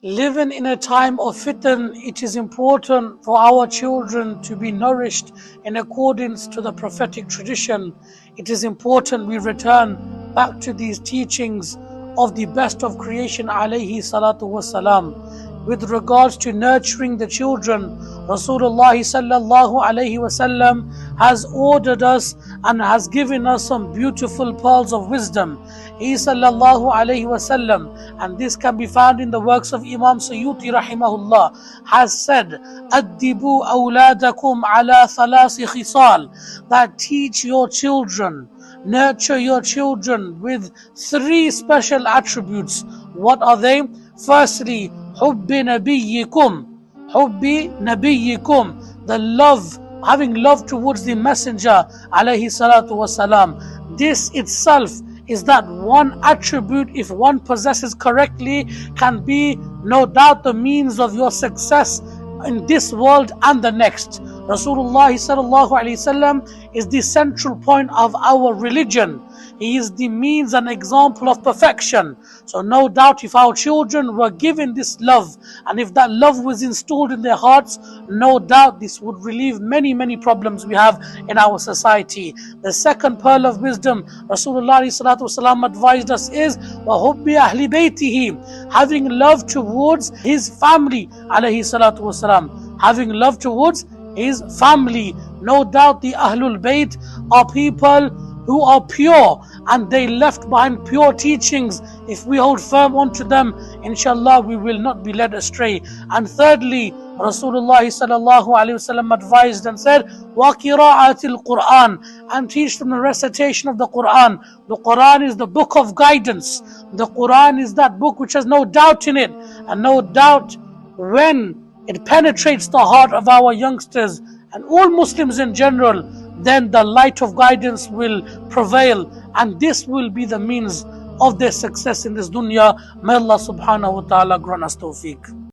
Living in a time of fitan, it is important for our children to be nourished in accordance to the prophetic tradition. It is important we return back to these teachings of the best of creation alayhi salatu wasalam. With regards to nurturing the children, Rasulullah sallallahu alayhi wasallam has ordered us and has given us some beautiful pearls of wisdom. He sallallahu alayhi wasallam, and this can be found in the works of Imam Suyuti rahimahullah, has said, "Addibu awladakum ala thalasi khisal," that teach your children, nurture your children with three special attributes. What are they? Firstly, hubbi nabiyyikum, hubbi nabiyyikum, the love, having love towards the messenger alayhi salatu wasalam. This itself is that one attribute, if one possesses correctly, can be no doubt the means of your success in this world and the next. Rasulullah sallallahu alaihi wasallam is the central point of our religion. He is the means and example of perfection. So no doubt if our children were given this love, and if that love was installed in their hearts, no doubt this would relieve many problems we have in our society. The second pearl of wisdom Rasulullah sallallahu alaihi wasallam advised us is وَحُبِّ أَهْلِ بَيْتِهِ, having love towards his family alayhi salatu wasalam, having love towards his family. No doubt the Ahlul Bayt are people who are pure and they left behind pure teachings. If we hold firm onto them, inshallah we will not be led astray. And thirdly, Rasulullah sallallahu alaihi wasallam advised and said, وَقِرَاءَةِ الْقُرْآنِ, and teach them the recitation of the Quran. The Quran is the book of guidance. The Quran is that book which has no doubt in it, and no doubt when it penetrates the heart of our youngsters and all Muslims in general, then the light of guidance will prevail, and this will be the means of their success in this dunya. May Allah subhanahu wa ta'ala grant us tawfiq.